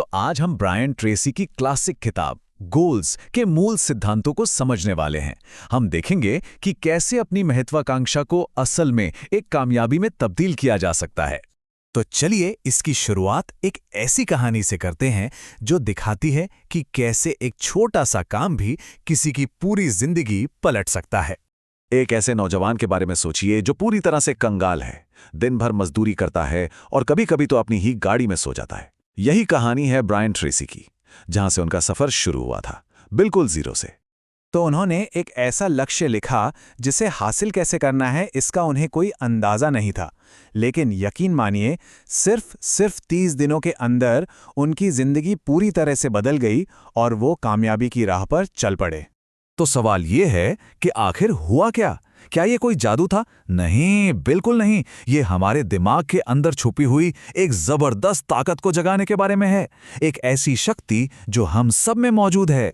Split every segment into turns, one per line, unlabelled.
तो आज हम ब्रायन ट्रेसी की क्लासिक किताब गोल्स के मूल सिद्धांतों को समझने वाले हैं। हम देखेंगे कि कैसे अपनी महत्वाकांक्षा को असल में एक कामयाबी में तब्दील किया जा सकता है। तो चलिए इसकी शुरुआत एक ऐसी कहानी से करते हैं जो दिखाती है कि कैसे एक छोटा सा काम भी किसी की पूरी जिंदगी पलट सकता है। एक ऐसे नौजवान के बारे में सोचिए जो पूरी तरह से कंगाल है, दिन भर मजदूरी करता है और कभी-कभी तो अपनी ही गाड़ी में सो जाता है। यही कहानी है ब्रायन ट्रेसी की, जहां से उनका सफर शुरू हुआ था, बिल्कुल जीरो से।
तो उन्होंने एक ऐसा लक्ष्य लिखा जिसे हासिल कैसे करना है इसका उन्हें कोई अंदाजा नहीं था, लेकिन यकीन मानिए सिर्फ 30 दिनों के अंदर उनकी जिंदगी पूरी तरह से बदल गई और वो कामयाबी की राह पर चल पड़े।
तो सवाल ये है कि आखिर हुआ क्या? क्या ये कोई जादू था? नहीं, बिल्कुल नहीं। ये हमारे दिमाग के अंदर छुपी हुई एक जबरदस्त ताकत को जगाने के बारे में है, एक ऐसी शक्ति जो हम सब में मौजूद है।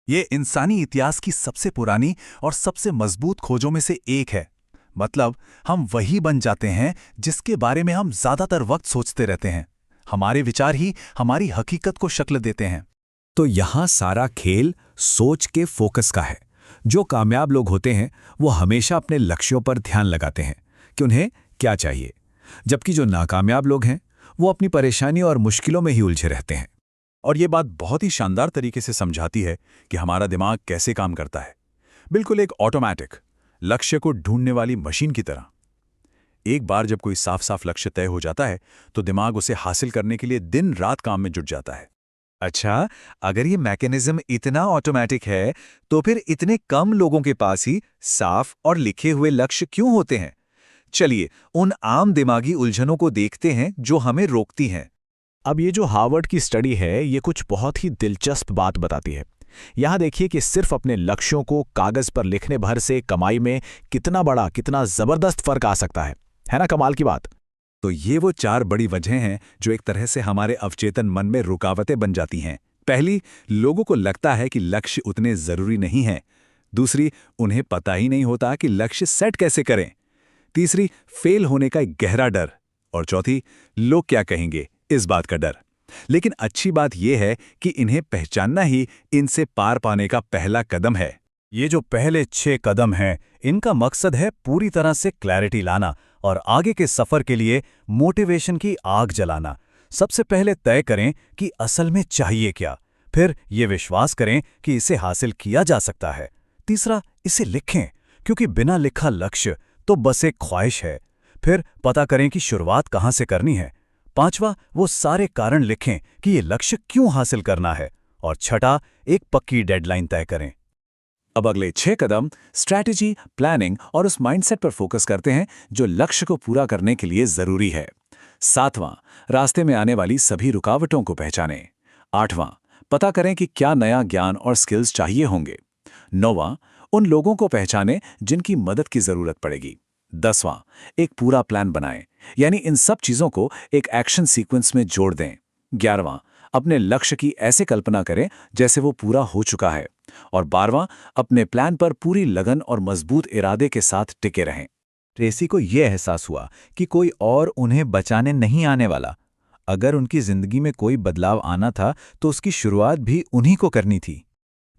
ये इंसानी इतिहास की सबसे पुरानी और सबसे मजबूत खोजों में से एक है। मतलब हम वही बन जाते हैं जिसके बारे में हम ज्यादातर वक्त सोचते रहते हैं। हमारे विचार ही हमारी हकीकत को शक्ल देते हैं।
तो यहाँ सारा खेल सोच के फोकस का है। जो कामयाब लोग होते हैं वो हमेशा अपने लक्ष्यों पर ध्यान लगाते हैं कि उन्हें क्या चाहिए, जबकि जो नाकामयाब लोग हैं वो अपनी परेशानी और मुश्किलों में ही उलझे रहते हैं।
और ये बात बहुत ही शानदार तरीके से समझाती है कि हमारा दिमाग कैसे काम करता है। बिल्कुल एक ऑटोमैटिक, लक्ष्य को ढूंढने वाली मशीन की तरह। एक बार जब कोई साफ साफ लक्ष्य तय हो जाता है तो दिमाग उसे हासिल करने के लिए दिन रात काम में जुट जाता है।
अच्छा, अगर ये मैकेनिज्म इतना ऑटोमैटिक है तो फिर इतने कम लोगों के पास ही साफ और लिखे हुए लक्ष्य क्यों होते हैं? चलिए उन आम दिमागी उलझनों को देखते हैं जो हमें रोकती हैं।
अब ये जो हार्वर्ड की स्टडी है ये कुछ बहुत ही दिलचस्प बात बताती है। यहाँ देखिए कि सिर्फ अपने लक्ष्यों को कागज पर लिखने भर से कमाई में कितना जबरदस्त फर्क आ सकता है ना? कमाल की बात।
तो ये वो 4 बड़ी वजहें हैं जो एक तरह से हमारे अवचेतन मन में रुकावटें बन जाती हैं। पहली, लोगों को लगता है कि लक्ष्य उतने जरूरी नहीं हैं। दूसरी, उन्हें पता ही नहीं होता कि लक्ष्य सेट कैसे करें। तीसरी, फेल होने का एक गहरा डर। और चौथी, लोग क्या कहेंगे, इस बात का डर। लेकिन अच्छी बात यह है कि इन्हें पहचानना ही इनसे पार पाने का पहला कदम है।
ये जो पहले 6 कदम हैं, इनका मकसद है पूरी तरह से क्लैरिटी लाना और आगे के सफर के लिए मोटिवेशन की आग जलाना। सबसे पहले तय करें कि असल में चाहिए क्या, फिर ये विश्वास करें कि इसे हासिल किया जा सकता है। तीसरा, इसे लिखें, क्योंकि बिना लिखा लक्ष्य तो बस एक ख्वाहिश है। फिर पता करें कि शुरुआत कहाँ से करनी है। पांचवा, वो सारे कारण लिखें कि ये लक्ष्य क्यों हासिल करना है। और छठा, एक पक्की डेडलाइन तय करें।
अब अगले 6 कदम स्ट्रैटेजी, प्लानिंग और उस माइंडसेट पर फोकस करते हैं जो लक्ष्य को पूरा करने के लिए जरूरी है। 7वां, रास्ते में आने वाली सभी रुकावटों को पहचानें। 8वां, पता करें कि क्या नया ज्ञान और स्किल्स चाहिए होंगे। 9वां, उन लोगों को पहचानें जिनकी मदद की जरूरत पड़ेगी। 10वां, एक पूरा प्लान बनाएं, यानी इन सब चीजों को एक एक्शन सीक्वेंस में जोड़ दें। 11वां, अपने लक्ष्य की ऐसे कल्पना करें जैसे वो पूरा हो चुका है। और 12वां, अपने प्लान पर पूरी लगन और मजबूत इरादे के साथ टिके रहें।
ट्रेसी को यह एहसास हुआ कि कोई और उन्हें बचाने नहीं आने वाला। अगर उनकी जिंदगी में कोई बदलाव आना था तो उसकी शुरुआत भी उन्हीं को करनी थी।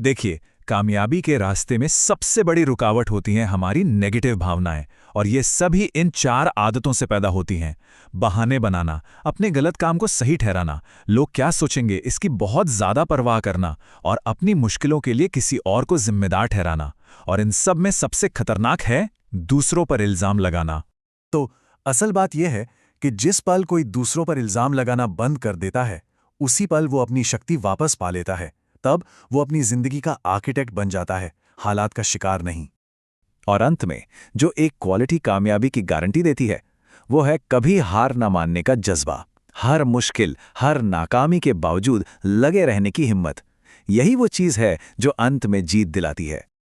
देखिए, कामयाबी के रास्ते में सबसे बड़ी रुकावट होती हैं हमारी नेगेटिव भावनाएं, और ये सभी इन 4 आदतों से पैदा होती हैं। बहाने बनाना, अपने गलत काम को सही ठहराना, लोग क्या सोचेंगे इसकी बहुत ज्यादा परवाह करना, और अपनी मुश्किलों के लिए किसी और को जिम्मेदार ठहराना। और इन सब में सबसे खतरनाक है दूसरों पर इल्जाम लगाना। तो असल बात यह है कि जिस पल कोई दूसरों पर इल्जाम लगाना बंद कर देता है, उसी पल वो अपनी शक्ति वापस पा लेता है। तब वो अपनी जिंदगी का आर्किटेक्ट बन जाता है, हालात का शिकार नहीं।
और अंत में जो एक क्वालिटी कामयाबी की गारंटी देती है वो है कभी हार ना मानने का जज्बा, हर मुश्किल, हर नाकामी के बावजूद लगे रहने की हिम्मत। यही वो चीज है जो अंत में जीत दिलाती है।